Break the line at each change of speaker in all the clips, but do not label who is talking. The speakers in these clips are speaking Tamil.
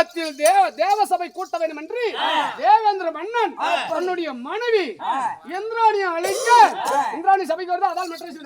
காலத்தில் தேவசபை கூட்ட வேண்டும் என்று தேவேந்திர மன்னன் தன்னுடைய மனைவி இந்திராணியை அழைக்க இந்திராணி சபைக்கு வருது. அதான் மெட்ரஸ்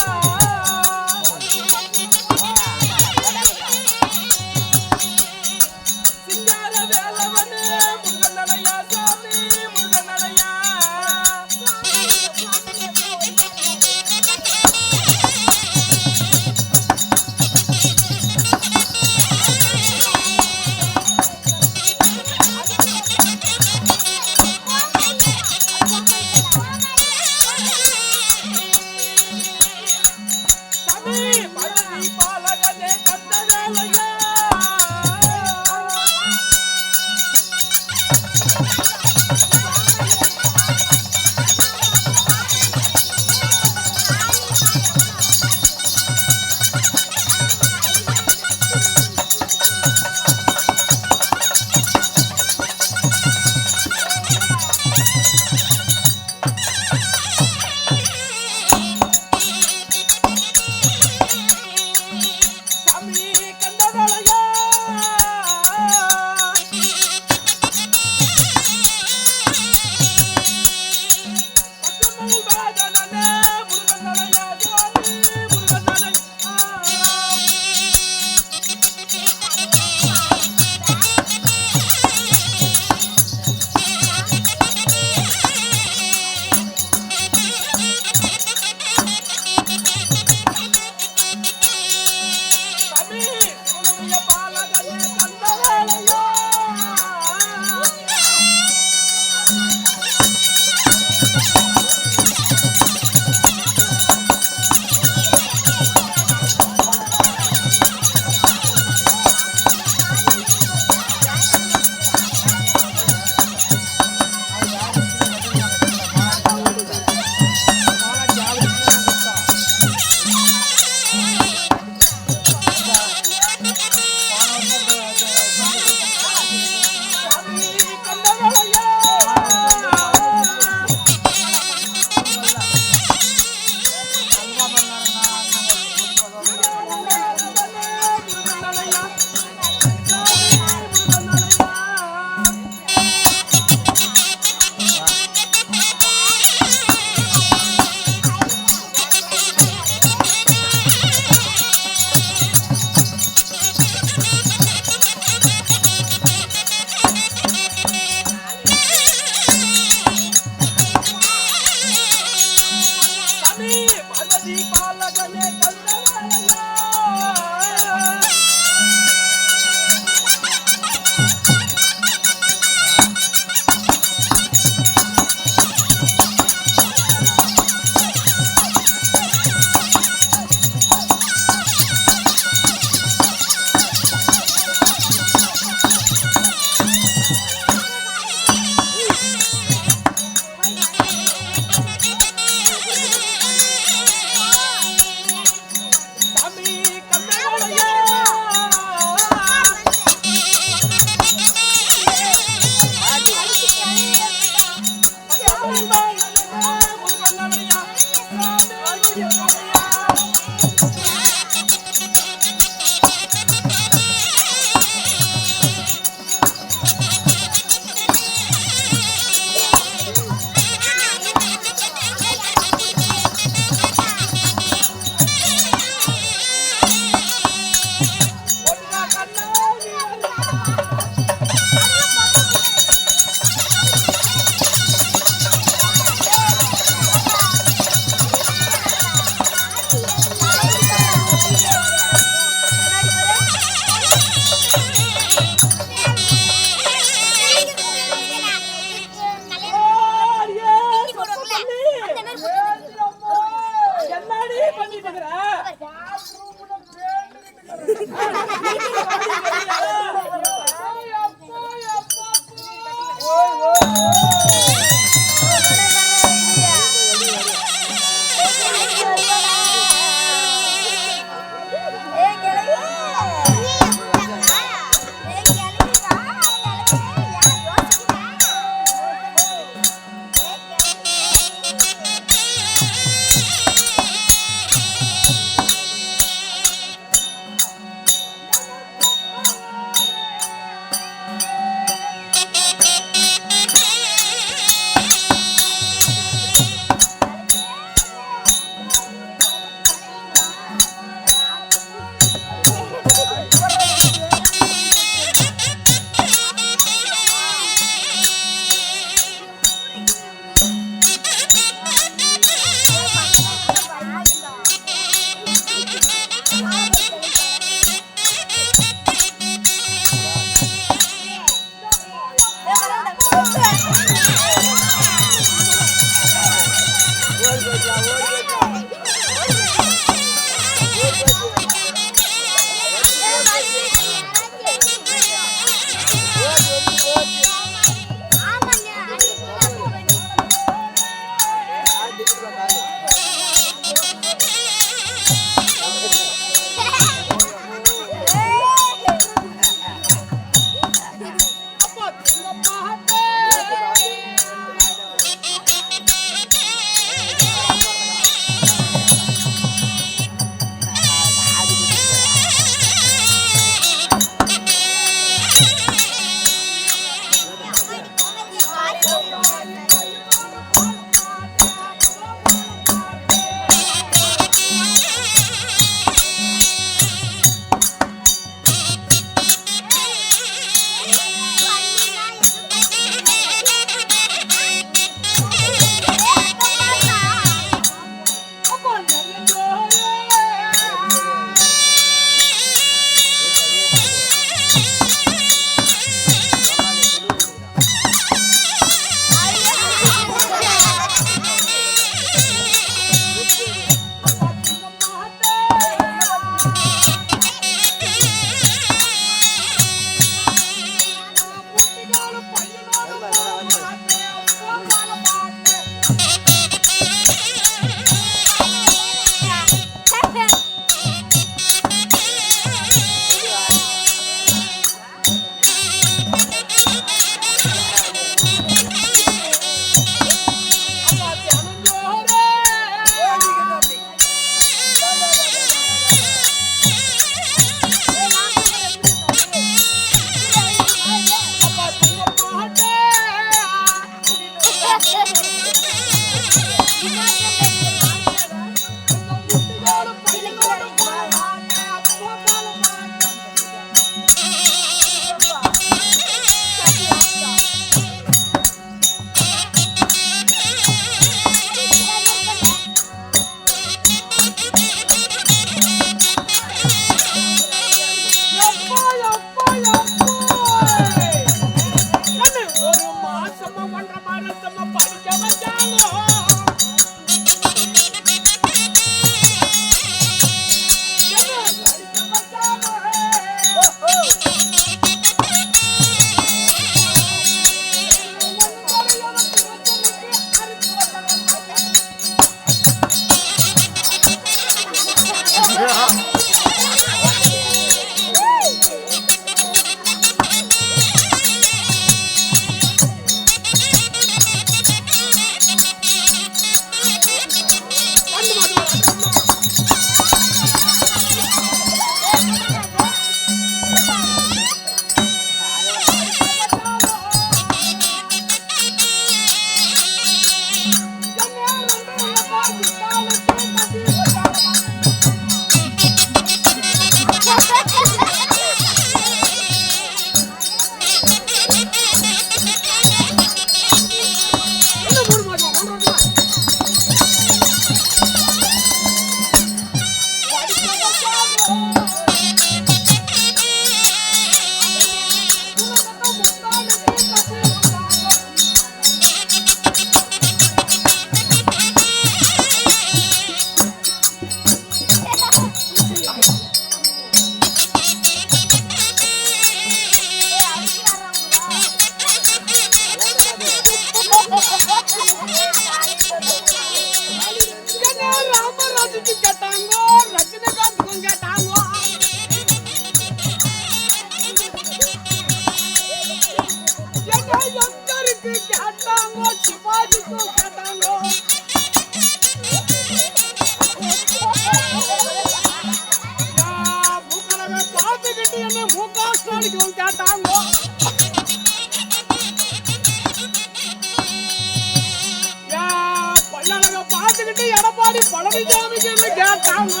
பார்த்துக்கிட்டு எடப்பாடி பழனிசாமிக்கு கேட்டாங்க.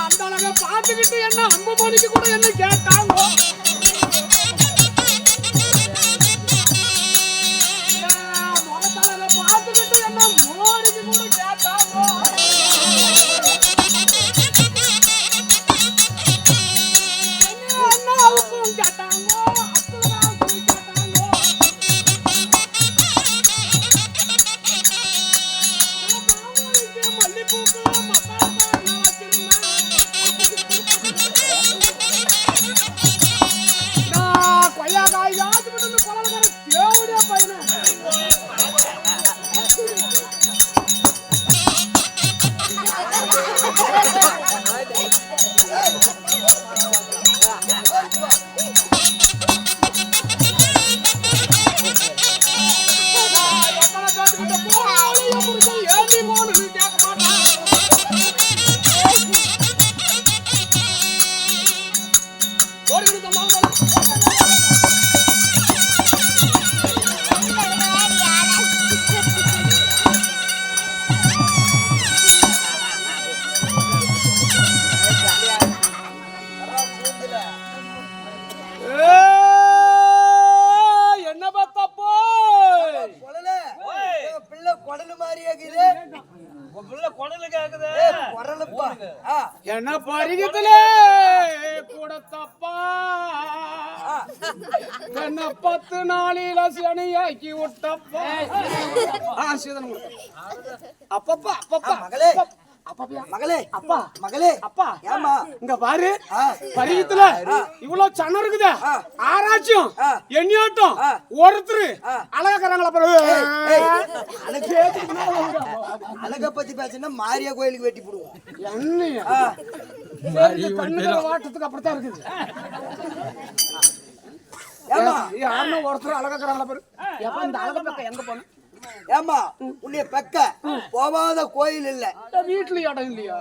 அந்த அழகை பார்த்துக்கிட்டு என்ன அம்மா மணிக்கு கூட என்ன கேட்டாங்க. முகத்தழகை பார்த்துக்கிட்டு என்ன மோடிக்கு கூட கேட்டாங்க. அண்ணாவுக்கும் கேட்டாங்க, அப்புறம் கேட்டாங்க. மல்லிப்பூக்கு கொய்யா காய் யாச்சு விட்டு கொலகார தேவடியா பையன. என்ன பரிகத்திலே கூட தப்பா என்ன 10 நாளில சனியாக்கி விட்டப்பா. அப்பப்பா அப்பப்பா
மகளே மகளே
அப்பா
மகளே
அப்பா
ஏமா
இங்க பாரு, பரிகத்துல இவ்வளவு சனம் இருக்குது. ஆராய்ச்சியும் எண்ணியாட்டம் ஒருத்தரு அழகாக்குறாங்களா பாரு.
அழக பத்தி பேசுனா மாரியா கோயிலுக்கு வெட்டி போடுவோம்.
கண்ணுல வாட்டத்துக்கு அப்படித்தான் இருக்குது. யாருன்னா ஒருத்தர் அழகாக்குறாங்களா பாரு. எப்ப இந்த அழக பக்கம் எங்க போன?
ஏமா உன்னைய பக்க போவாத கோயில் இல்ல,
வீட்டுல இடம் இல்லையா?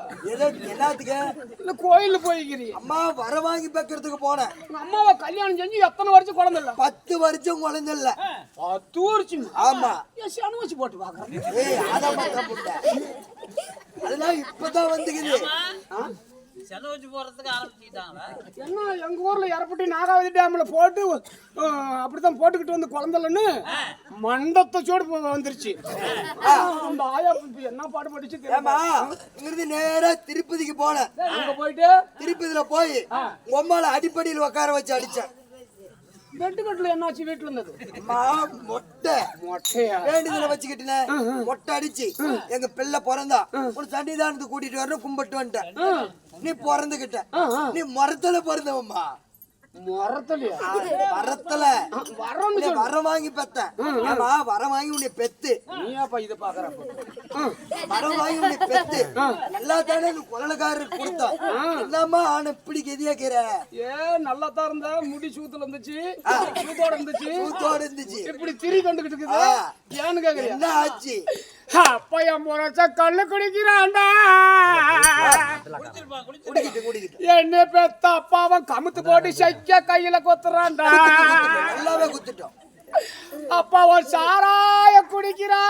எல்லாத்துக்கு
இல்ல கோயில்ல போய்க்கிறீ.
அம்மா வர வாங்கி பக்கிறதுக்கு போனேன்.
அம்மாவை கல்யாணம் செஞ்சு எத்தனை வருஷம் குழந்தை இல்ல?
10 வருஷம் குழந்தை இல்ல.
10 வருஷம்?
ஆமா.
சனு வச்சு போட்டு பாக்குறேன்.
அதான் மாத்த புட்ட அதெல்லாம் இப்பதான் வந்துக்குது.
செலவச்சு போறதுக்கு ஆரம்பிச்சுட்டாங்க.
என்ன எங்க ஊர்ல எரப்பட்டி நாகாவதி டேம்ல போட்டு அப்படித்தான் போட்டுக்கிட்டு வந்து குழந்தைலன்னு மண்டத்தை சோடு வந்துருச்சு. அந்த ஆயா என்ன பாடு படிச்சு
இங்கிருந்து நேரா திருப்பதிக்கு போனேன்.
அங்க போயிட்டு
திருப்பதியில போய் பொம்மால அடிப்படியில் உட்கார வச்சு அடிச்சேன்.
பெட்டு கட்டுல என்னாச்சு? வீட்டுல இருந்தது
மொட்டையா வேண்டுதல வச்சுக்கிட்டேன். மொட்டை அடிச்சு எங்க பிள்ளை பிறந்தா உன் சன்னிதானத்துக்கு கூட்டிட்டு வரணும், கும்பிட்டு வந்துட்டேன். நீ பிறந்துகிட்ட, நீ மரத்துல பிறந்தவம்மா.
மரத்தலையா?
மரத்துல வர வாங்கி பெத்தேன். ஆமா, வர வாங்கி உன்னை பெத்து
நீயாப்பா இதை பாக்குற.
வர வாங்கி உன்னை பெத்து நல்லா தானே குழந்தைக்காரருக்கு கொடுத்தா. என்னம்மா ஆன இப்படி கெதியாக்கிற?
நல்லா தான் இருந்தா, முடி சூத்துல இருந்துச்சு, சூத்தோட இருந்துச்சு, இப்படி திரி கொண்டுகிட்டு இருக்குது. ஏன்னு கேக்குறீங்க?
என்ன ஆச்சு?
பையன் முறைச்ச கண்ணு குடிக்கிறான்டா. என்ன பெத்த அப்பாவை கமுத்து போட்டு சைக்க கையில கொத்துறான்டா.
நல்லாவே குத்துட்டோம்.
அப்பா ஒரு சாராய குடிக்கிறா,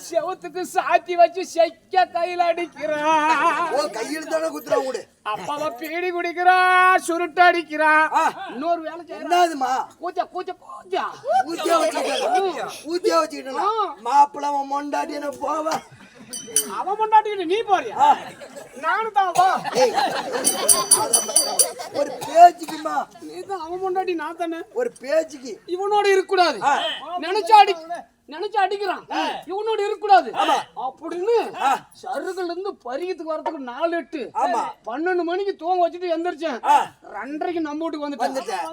செவத்துக்கு சாத்தி வச்சு சைக்க கையில அடிக்கிறா.
கையில் தானே குத்துறான் கூட.
அப்பாவை பீடி குடிக்கிறா, சுருட்டு அடிக்கிறா. இன்னொரு வேலை செய்யறாதுமா. கூச்சா கூச்சா கூச்சா
ஊத்தியா வச்சுக்கிட்டா மாப்பிள்ள மொண்டாட்டி என்ன போவ.
அவன் மொண்டாட்டி நீ போறியா? நானும் தான் வா.
ஒரு பேச்சுக்குமா
நீ தான் அவன் மொண்டாட்டி, நான் தானே.
ஒரு பேச்சுக்கு
இவனோட இருக்க கூடாது. நினைச்சு அடிக்கிறான், இவனோட இருக்க கூடாது அப்படின்னு சருகுல இருந்து பரிகத்துக்கு வரதுக்கு 4-8 12 மணிக்கு தூங்க வச்சுட்டு எந்திரிச்சேன். 2:30க்கு நம்ம வீட்டுக்கு வந்துட்டேன்.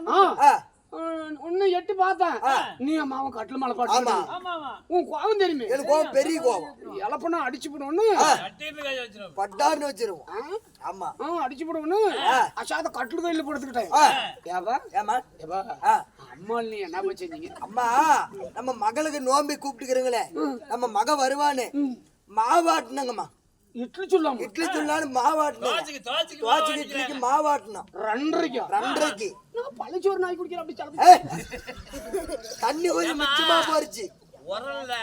ஒன்னு எட்டு பார்த்தேன். நீ அம்மாவும் கட்டில மேல பாட்டு. உன் கோவம் தெரியுமே?
பெரிய கோவம்.
இழப்பனா அடிச்சு போடுவோன்னு
பட்டாருன்னு வச்சிருவோம். ஆமா,
அடிச்சு போடுவோன்னு அசாத கட்டில கையில போடுத்துக்கிட்டேன். அம்மா நீ என்ன செஞ்சீங்க?
அம்மா நம்ம மகளுக்கு நோம்பி கூப்பிட்டுக்கிறீங்களே, நம்ம மக வருவான்னு மாவாட்டினங்கம்மா.
இட்லி சொல்லாம
இட்லி சொல்லாலும் மாவாட்டினோம். இட்லிக்கு மாவாட்டினோம்.
2:30க்கு. பழச்சோறு நாய் குடிக்கிற அப்படி
தண்ணி கொஞ்சம் மிச்சமா போரிச்சு.
உரல்ல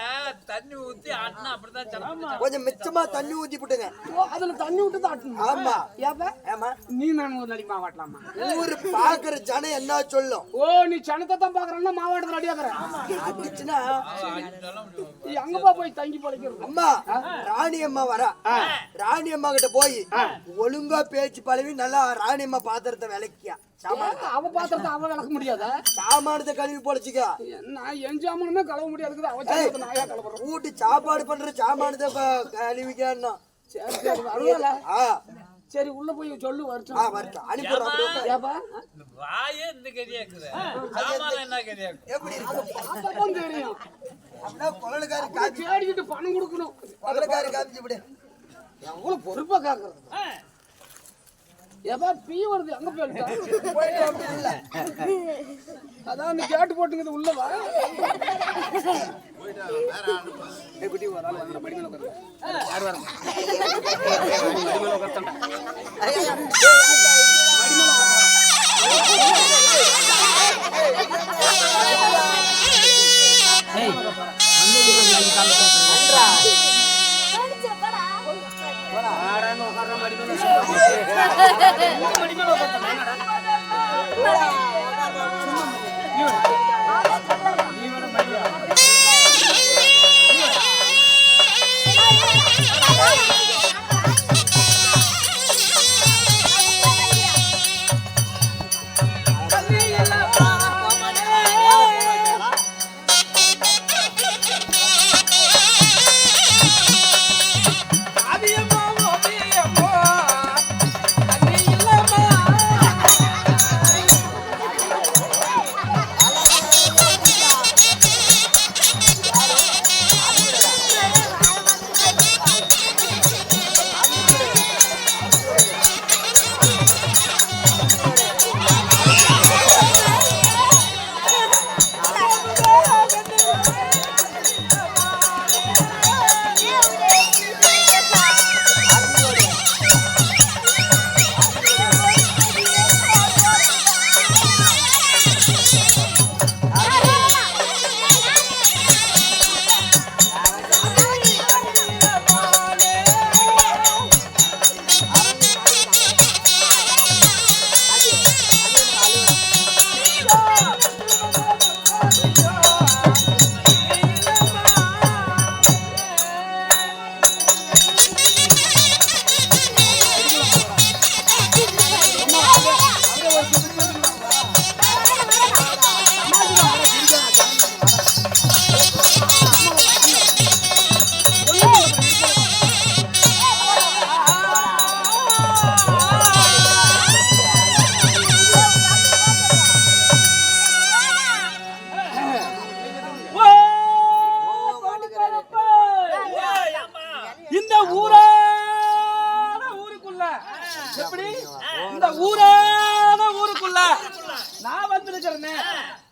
தண்ணி ஊத்தி ஆட்டினா அப்படிதான் சரமா.
கொஞ்சம் மிச்சமா தண்ணி ஊத்தி போட்டுங்க.
அதுல தண்ணி விட்டு தாட்டணும்.
ஆமா.
ஏப்பா
ஆமா.
நீ நான் ஒரு நடிமா வாட்டலாமா?
ஊரு பாக்குற ஜனம் என்ன சொல்லும்?
ஓ நீ சனத்தை தான் பாக்குறன்னா மாவாட்டத்துல அடியாக்குறேன்.
அடிச்சுனா
அங்கப்பா போய் தங்கி பழைக்கிறது.
அம்மா ராணி அம்மா வரா. ராணி அம்மா கிட்ட போய் ஒழுங்கா பேச்சு பழவி நல்லா ராணி அம்மா பாத்திரத்தை விளக்கியா.
அவ பாத்திரத்தை அவ விளக்க முடியாதா?
சாமானத்தை கழுவி பொழைச்சிக்க.
நான் என் சாமானுமே கழுவ முடியாது. அவ சாமானத்தை நான் ஏன் கழுவுறேன்?
வீட்டு சாப்பாடு பண்ற சாமானத்தை கழுவிக்கா.
சரி சரி அழுவல.
ஆ
சரி உள்ள போய் சொல்லு வருஷம்.
வரட்டும் அனுப்பிடுறோம்.
ஏப்பா
வாயே இந்த கதியா இருக்குது. சாமான என்ன கதியா இருக்கு?
எப்படி இருக்கு?
பாப்பாதான் தெரியும்.
அப்படின்னா கொள்ளக்காரி காப்பி
தேடிக்கிட்டு பணம் கொடுக்கணும்.
கொள்ளக்காரி காப்பி விடு.
எவ்வளவு பொறுப்பா காக்குறது. ஏப்பா பீ வருது அங்க போயிட்டா. அதான் நீ கேட்டு போட்டுங்கிறது உள்ளவா? எப்படி ஒரு ஆள் வந்து படிக்கல உட்கார்ந்து யார் வர படிக்கல உட்கார்ந்து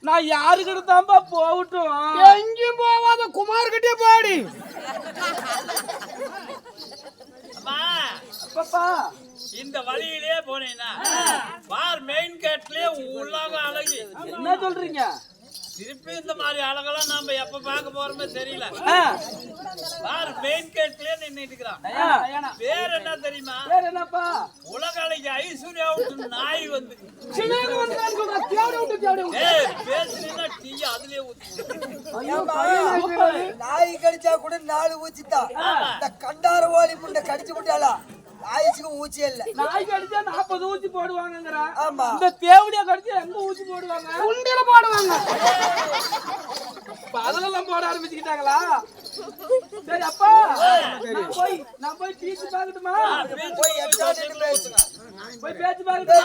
நான் யாருக்கிட்ட தான்ப்பா போகட்டும். எங்கேயும் போவாத குமார் கிட்டே போடி. பாப்பா
இந்த வழியிலே போனீங்கன்னா பார் மெயின் கேட்லயே உள்ளாக அழகி.
என்ன சொல்றீங்க?
திருப்பி இந்த மாதிரி அழகெல்லாம் நாம எப்ப பார்க்க போறோமே தெரியல. பார் மெயின் கேட்லயே நின்னுட்டு இருக்கிறான். வேற என்ன தெரியுமா?
வேற என்னப்பா?
உலக அழகி ஐஸ்வர்யா விட்டு நாய் வந்து
சின்னது வந்து நான் சொல்றேன் தேவடி விட்டு தேவடி விட்டு.
ஏய் பேசுனா டீ அதுலயே ஊத்து.
நாய் கடிச்சா கூட 4 ஊச்சிதான். இந்த கண்டார ஓலி முண்டை கடிச்சு விட்டாளா நாய்க்கு ஊச்சி இல்ல.
நாய் கடிச்சா 40 ஊசி போடுவாங்கங்கற.
ஆமா.
இந்த தேவடியா கடிச்சா எங்க ஊசி போடுவாங்க? குண்டில போடுவாங்க. அதெல்லாம் போட ஆரம்பிச்சிட்டாங்களா? சரி அப்பா நான் போய் டீச்சு பாக்கட்டுமா?
போய் எட்டாட்டு பேசுங்க.
போய் பேச்சு பாக்கட்டுமா?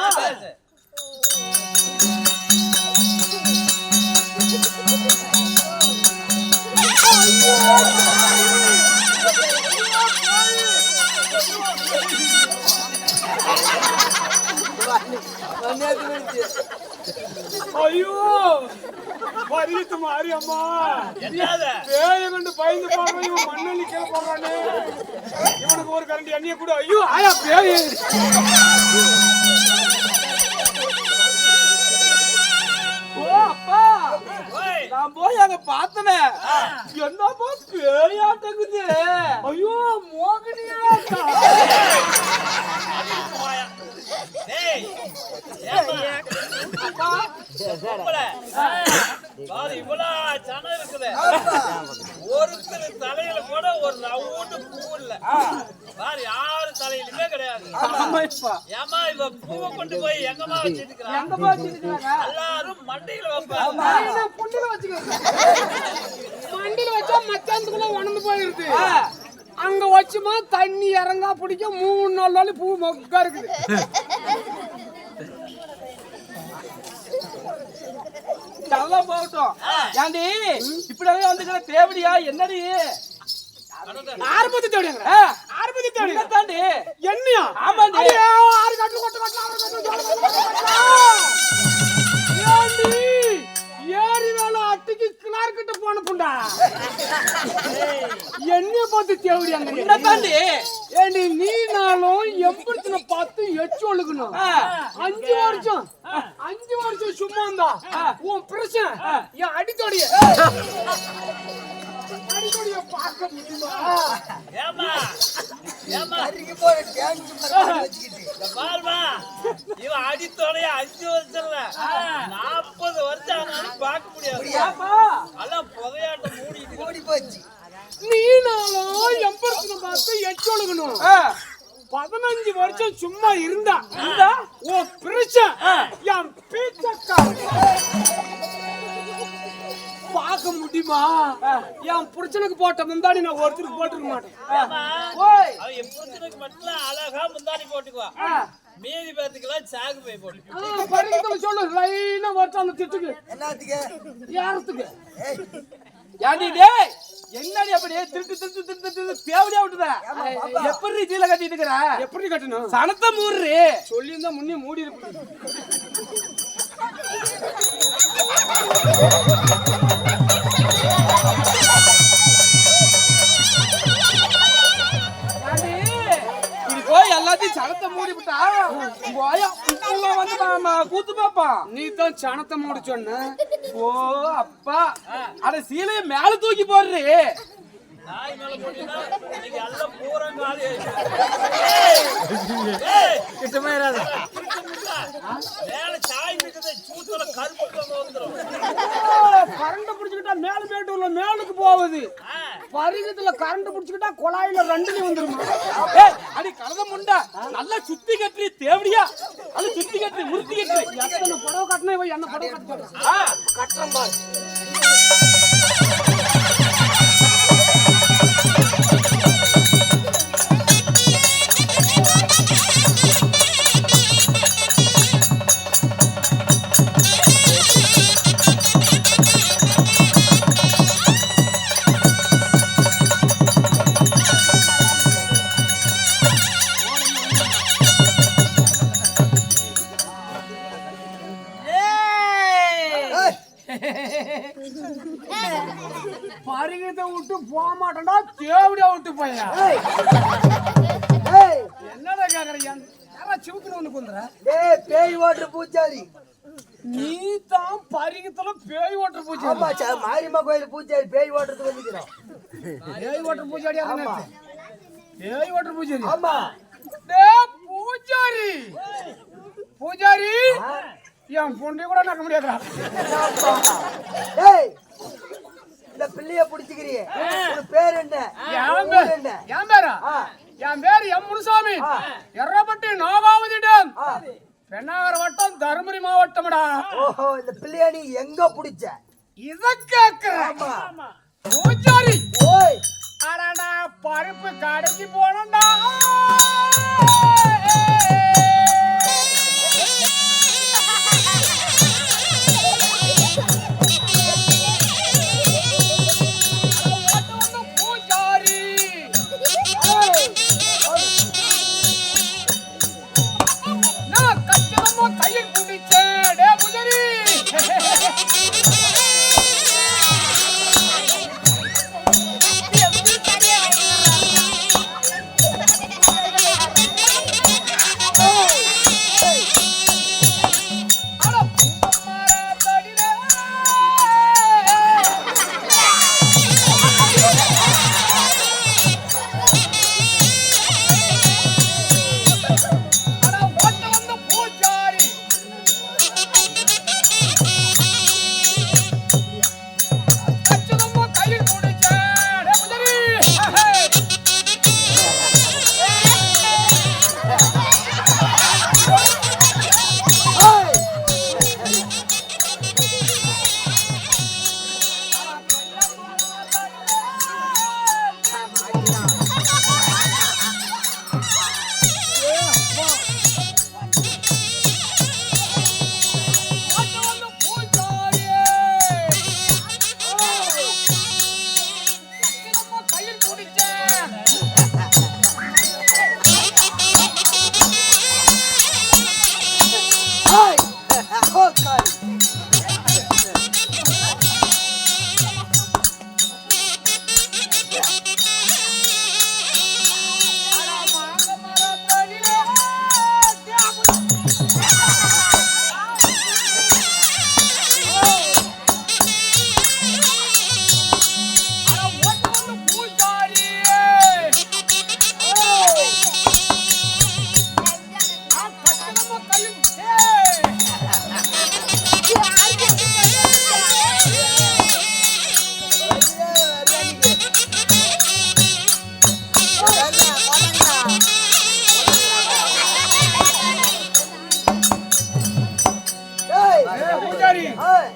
ஐயோ பரித்து மாறி அம்மா பேய கண்டு பயந்து போடுறோம். இவன் மண்ணள்ளி கீழே போடுறானே. இவனுக்கு ஒரு கரண்டி எண்ணெய கூட. ஐயோ ஆயா பேய். ஓ அப்பா
நான் போய் அங்க பார்த்தனே என்னப்பா பேயாட்டங்குது.
ஐயோ மோகினியா
டேய் ஏமா அப்பா இவ்வளவு சனம் இருக்குது. ஒருத்தர் தலையில கூட ஒரு ரவுண்டு பூ இல்ல. பாரு யாரு தலையிலுமே கிடையாது. ஏமா இவ பூவை கொண்டு போய் எங்கம்மா வச்சிருக்கிறாங்க? எல்லாரும் மண்டையில வைப்பாங்க.
புண்ணில வச்சுக்க மண்டில வச்சா மச்சாந்துக்குள்ள உணர்ந்து போயிருது. அங்க வச்சுமா தண்ணி இறங்கா பிடிக்க 3-4 நாள் பூ மொக்கா இருக்குது.
நல்லா போகட்டும். ஏண்டி இப்படியே வந்துக்கிற தேவடியா என்னடி
ஆரம்பத்து தேவடியாங்க ஆரம்பத்து தேவடியா
தாண்டி
என்னையா?
ஆமாண்டி.
ஆறு காட்டுல கொட்ட ஏறி வேலை அட்டிக்கு கிளார் கிட்ட போன புண்டா என்ன பார்த்து தேவடியாங்க
தாண்டி.
ஏண்டி நீ நாளும் எப்படின்னு பார்த்து எச்சு ஒழுகணும். 5 வருஷம் சும்மா இருந்தா உன் பிரச்சனை என் அடித்தோடைய பார்க்க முடியுமா?
ஏமா ஏமா
அருகே போற கேங்ஸ் வச்சுக்கிட்டு
பாருமா இவன் அடித்தோடைய 5 வருஷம் இல்ல 40 வருஷம் ஆனாலும் பார்க்க முடியாது. எல்லாம் புதையாட்டம் மூடிட்டு
ஓடி போச்சு.
நீ நாளும் எப்படின்னு பார்த்து எச்சு ஒழுகணும். 15 வருஷம் சும்மா இருந்தா உன் பிரச்சனை என் பீச்சக்கா பார்க்க முடியுமா? என் புருஷனுக்கு போட்ட முந்தாடி நான் ஒருத்தருக்கு போட்டுக்க மாட்டேன்.
அவன் என் புருஷனுக்கு மட்டும் அழகா முந்தாடி போட்டுக்குவா. மீதி பேத்துக்கெல்லாம் சாகு போய் போட்டு
பரிகத்துல சொல்லு லைனா வரட்டும் அந்த திட்டுக்கு
என்னத்துக்கு?
யாரத்துக்கு
ஏண்டி டேய் என்னடி அப்படி திருட்டு தேவடியா விட்டுத? எப்படி சீல கட்டிட்டு இருக்கற?
எப்படி கட்டணும்?
சனத்தை மூடுறி
சொல்லியிருந்தா முன்னே மூடி இருப்பீங்க.
இப்படி போய் எல்லாத்தையும் சனத்தை மூடி விட்டா வந்து கூத்து பாப்பா.
நீ தான் சனத்தை மூடி சொன்ன.
ஓ அப்பா அட சீலைய மேல தூக்கி போடுறி.
நாய் மேல போட்டீங்கன்னா நீங்க எல்லாம் பூரங்காலி மேல சாய் இருக்குது சூத்துல கருப்பு வந்துடும்.
கரண்ட் புடிச்சுக்கிட்டா மேல மேட்டூர்ல மேலுக்கு போகுது. பரிகத்துல கரண்ட் புடிச்சுக்கிட்டா குழாயில 2 வந்துருமா?
அடி கலத முண்டா நல்லா சுத்தி கட்டி தேவடியா அது சுத்தி கட்டி முறுத்தி கட்டி
எத்தனை புடவை கட்டினா இவன் என்ன புடவை கட்டுறது? கட்டுறேன் பாரு. பரிகத்தை விட்டு போக மாட்டேன்டா தேவடியா விட்டு போயா. என்னடா கேக்குறீங்க? யாரா சிவுக்குன்னு ஒண்ணு கொண்டுற?
டேய் பேய் ஓட்டுற பூச்சாரி.
நீ தான் பரிகத்துல பேய் ஓட்டுற பூச்சாரி.
ஆமா மாரியம்மா கோயில் பூச்சாரி பேய் ஓட்டுறதுக்கு வந்துக்கிறோம்.
பேய் ஓட்டுற பூச்சாரியா?
ஆமா
பேய் ஓட்டுற பூச்சாரி.
ஆமா.
டேய் பூஜாரி பூஜாரி என் பொண்ணை கூட நடக்க முடியாதுடா.
டேய் இந்த பிள்ளைய புடிச்சுக்கிறியே உன் பேர் என்ன?
என் பேர்
என்ன?
என் பேரா? என் பேர் எம் முனுசாமி. எர்ரப்பட்டி நாகாவதி டேம் பெண்ணாகர வட்டம் தருமபுரி மாவட்டம்டா.
ஓஹோ இந்த பிள்ளைய நீ எங்க புடிச்ச?
இத கேக்குறேன். பூஜாரி
ஓய்
அடடா பருப்பு கடைக்கு போனடா. கையில் பிடிச்சேன் டே பூஜாரி.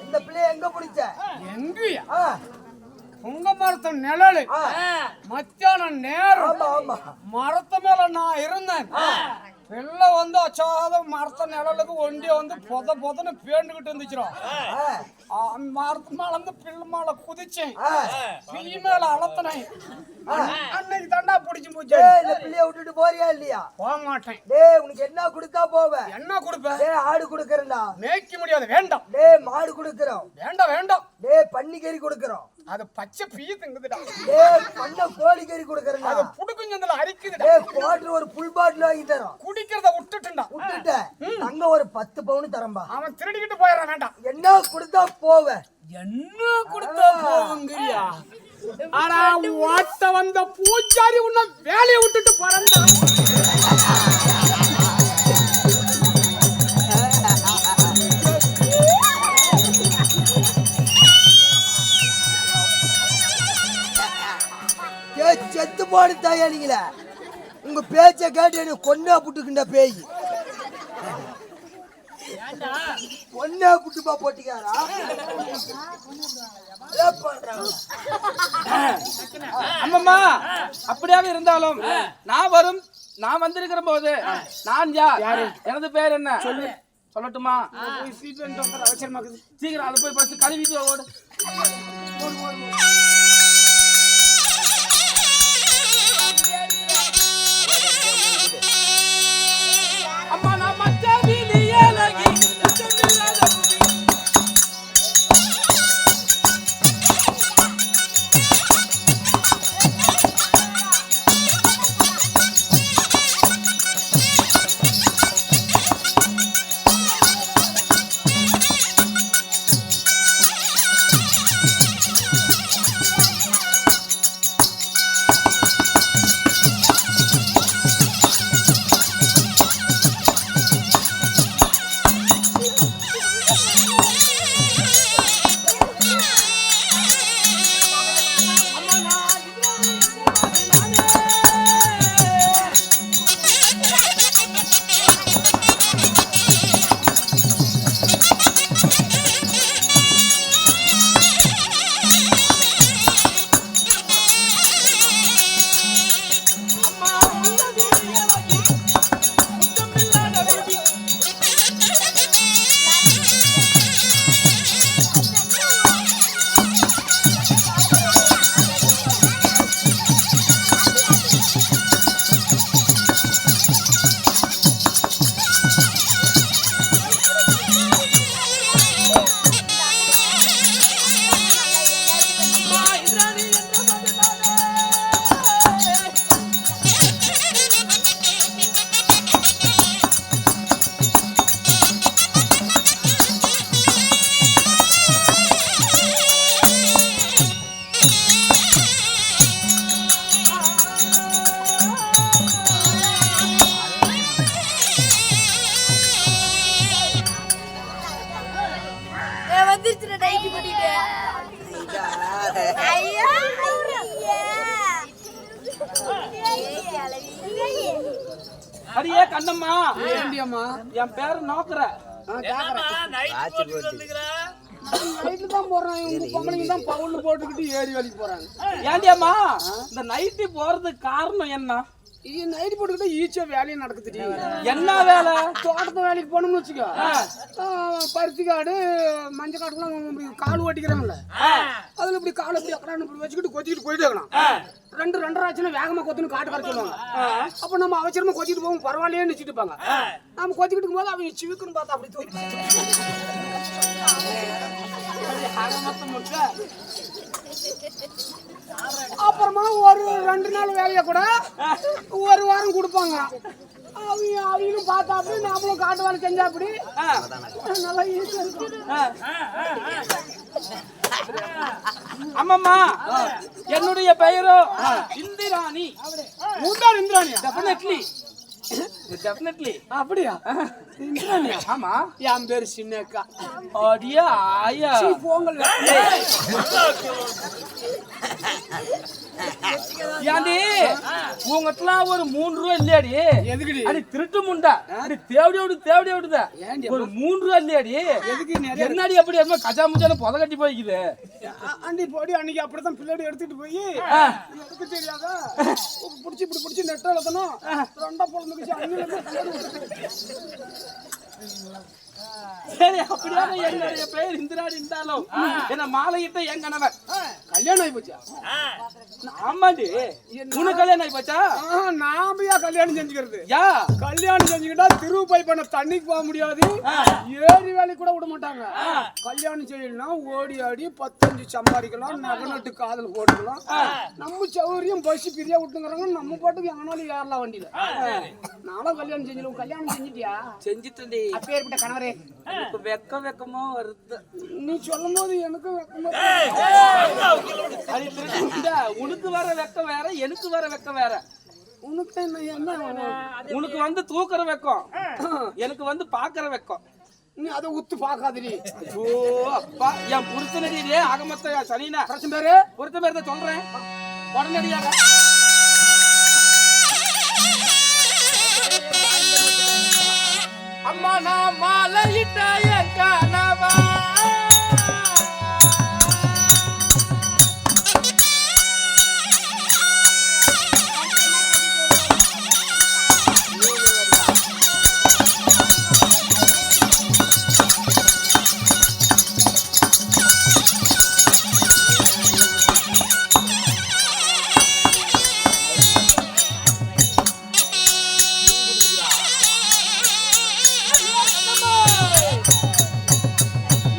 இந்த பிள்ளைய எங்க பிடிச்ச?
எங்கயா உங்க மரத்து நிழலு மத்தியானம் நேரம் மரத்து மேல நான் இருந்தேன். பிள்ளை வந்து அச்சாத மரத்த நிழலுக்கு ஒண்டிய வந்து பொதன்னு பேண்டுகிட்டு இருந்துச்சிரும். மரத்து மேல இருந்து பிள்ளை மேல குதிச்சேன், பிள்ளை மேல அழுத்தினேன். அன்னைக்கு தாண்டா பிடிச்சு போச்சு.
இந்த பிள்ளைய விட்டுட்டு போறியா இல்லையா?
போக மாட்டேன்.
டேய் உனக்கு என்ன கொடுத்தா போவ?
என்ன கொடுப்ப?
டேய் ஆடு கொடுக்கறேன்டா.
மேய்க்க முடியாது, வேண்டாம்.
டேய் மாடு கொடுக்கறோம்.
வேண்டாம் வேண்டாம்.
டேய் பன்னிக்கறி கொடுக்கறோம்.
அது பச்சை பீய திங்குதுடா.
டேய் பண்ண கோழி கறி கொடுக்கறேன்டா.
அது புடுக்குஞ்சந்தல அரிக்குதுடா.
டேய் குவாட்டர் ஒரு ஃபுல் பாட்டில் வாங்கி தரோம்.
குடிக்கிறத விட்டுட்டா.
விட்டுட்ட. அங்க ஒரு 10 பவுன் தரம்பா.
அவன் திருடிக்கிட்டு போயிடறான். வேண்டாம்.
என்ன கொடுத்தா போவ?
என்ன கொடுத்தா போவங்கறியா? ஆனா ஓட்ட வந்த பூஜாரி உன்ன வேலைய விட்டுட்டு போறண்டா.
செத்து போன தாயா நீங்கள உங்க பேச்ச கேட்டு என்ன கொண்டா புட்டுக்கின்ற பேய் ஒன்னா புட்டுப்பா போட்டிக்காரா?
அம்மம்மா அப்படியாக இருந்தாலும் நான் வந்திருக்கிற போது நான் யார், எனது பேர் என்ன சொல்லட்டுமா? சீக்கிரம் அதை போய் பஸ் கழுவிட்டு ஓடு. அம்மா நான் மச்சாவிலி ஏலகி அடியே கண்ணம்மா, என் பேரு நோக்குற.
நைட்டு தான் போடுறான் இவங்க பொம்பளைங்க தான் பவுல் போட்டுக்கிட்டு ஏறி வேலைக்கு போறாங்க.
ஏண்டி அம்மா இந்த நைட்டு போறதுக்கு காரணம் என்ன?
நைட்டு போட்டுக்கிட்டா ஈச்ச வேலையும் நடக்குது.
என்ன வேலை?
தோட்டத்து வேலைக்கு போனோம்னு வச்சுக்கோ, பருத்தி காடு மஞ்சள் காட்டுலாம் இப்படி கால் ஓட்டிக்கிறாங்கல்ல, அதுல இப்படி காலை இப்படி அக்கடான்னு இப்படி வச்சுக்கிட்டு கொத்திக்கிட்டு போயிட்டே இருக்கணும். 2-2.5 ஆச்சுன்னா வேகமா கொத்துன்னு காட்டு வர சொல்லுவாங்க. அப்ப நம்ம அவசரமா கொத்திட்டு போவோம், பரவாயில்லையே நினைச்சிட்டு இருப்பாங்க. நம்ம கொத்திக்கிட்டு இருக்கும் போது அவங்க சிவிக்குன்னு பார்த்தா அப்படி தூக்கி அப்புறமா ஒரு 2 நாள் வேலையை கூட 1 வாரம் கொடுப்பாங்க. அவங்களும் பார்த்தா அப்படி நாமளும் காட்டு வேலை செஞ்சா அப்படி நல்லா ஈஸியா இருக்கும்.
ஆமாம்மா, என்னுடைய பெயரோ இந்திராணி.
மூத்தார் இந்திராணியா?
டெஃபினெட்லி.
அப்படியா? இந்திராணியா?
ஆமா,
என் பேரு சின்னக்கா.
அடியா ஆயா
போங்கல்.
ஏண்டி உங்கட்டலாம் ஒரு 3 ரூபா இல்லையாடி?
எதுக்குடி?
அடி திருட்டு முண்டா, அடி தேவடி விடுத. ஒரு 3 ரூபா இல்லையாடி?
எதுக்கு நிறைய
என்னடி அப்படி என்ன கஜா முஜான புத கட்டி போய்க்குது?
அண்டி போடி அன்னைக்கு அப்படிதான் பிள்ளையோட எடுத்துட்டு போய் எனக்கு தெரியாதா புடிச்சு இப்படி புடிச்சு நெட்ட எழுதணும் 2 பொழுதுக்கு அண்ணில
சரி, அப்படியான என்னுடைய பெயர் இந்திராணி இருந்தாலும் என்ன மாலையிட்ட என் கணவர்
கல்யாணம் ஆகி போச்சா?
ஆமாண்டி, உனக்கு கல்யாணம் ஆகி போச்சா?
நாம கல்யாணம் செஞ்சுக்கிறது?
யா
கல்யாணம் செஞ்சுக்கிட்டா திருப்பை பண்ண தண்ணிக்கு போக முடியாது, ஏரி வேலைக்கு கூட விட மாட்டாங்க. கல்யாணம் செய்யலாம், ஓடி ஆடி 15 சம்பாதிக்கலாம், நகநட்டு காதல் போட்டுக்கலாம், நம்ம சௌகரியம் பஸ் பிரியா விட்டுங்கிறாங்க, நம்ம பாட்டுக்கு எங்கனாலும் ஏறலாம் வண்டியில. நானும் கல்யாணம் செஞ்சிடும். கல்யாணம் செஞ்சிட்டியா?
செஞ்சுட்டேன்டி.
அப்பேற்பட்ட கணவரே,
வெக்கமா வருது.
நீ சொல்லும் போது எனக்கும் வெக்கமா.
உனக்கு வர வெக்கம் வேற, எனக்கு வர வெக்கம் வேற.
உனக்கு என்ன?
உனக்கு வந்து தூக்குற வெக்கம், எனக்கு வந்து பாக்குற வெக்கம்.
நீ அதை உத்து பாக்காதீ.
ஐயோ அப்பா, என் புருஷனடியே ஆகமத்த சனினா
பிரச்சனை பேரு
பொருத்த பேர் தான் சொல்றேன் உடனடியாக. அம்மா நான் மாலையிட்ட என் கனவா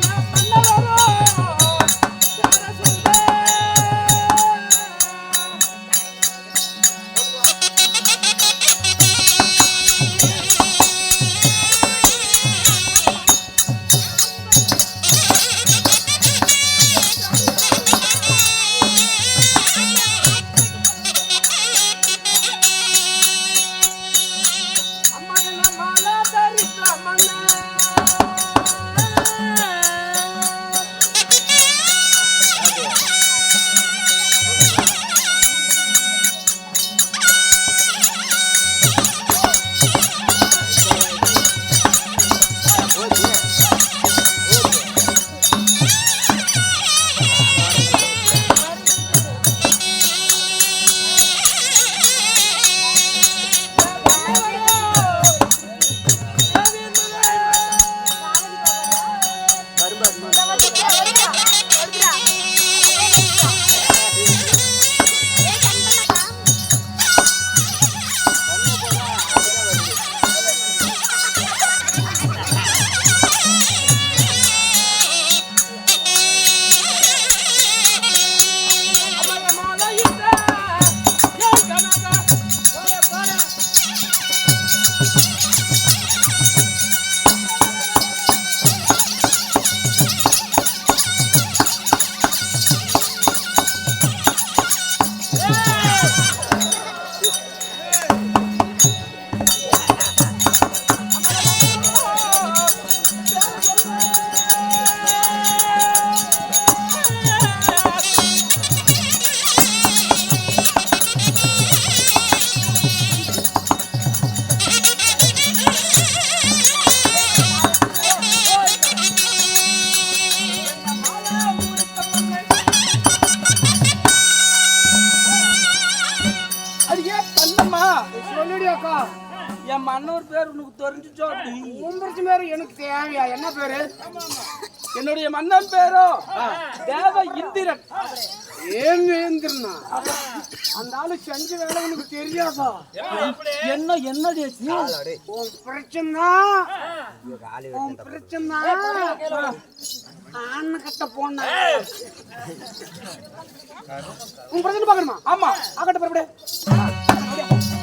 நல்ல
ஆமா
சொல்லுடி அக்கா.
என் மன்னவர் பேர் உனக்கு தெரிஞ்சுச்சோ?
உன் பிரச்சனை பேரு எனக்கு தேவையா? என்ன பேரு?
என்னுடைய மன்னன் பேரோ தேவ இந்திரன்.
ஏங்க ஏந்திரனா? அந்த ஆளு செஞ்ச வேலை உனக்கு தெரியாதா?
என்ன என்னடி
உன் பிரச்சனை உன் பிரச்சனை ஆண்ண கட்ட போன உன் பிரச்சனை பாக்கணுமா?
ஆமா
ஆகட்ட பரப்படே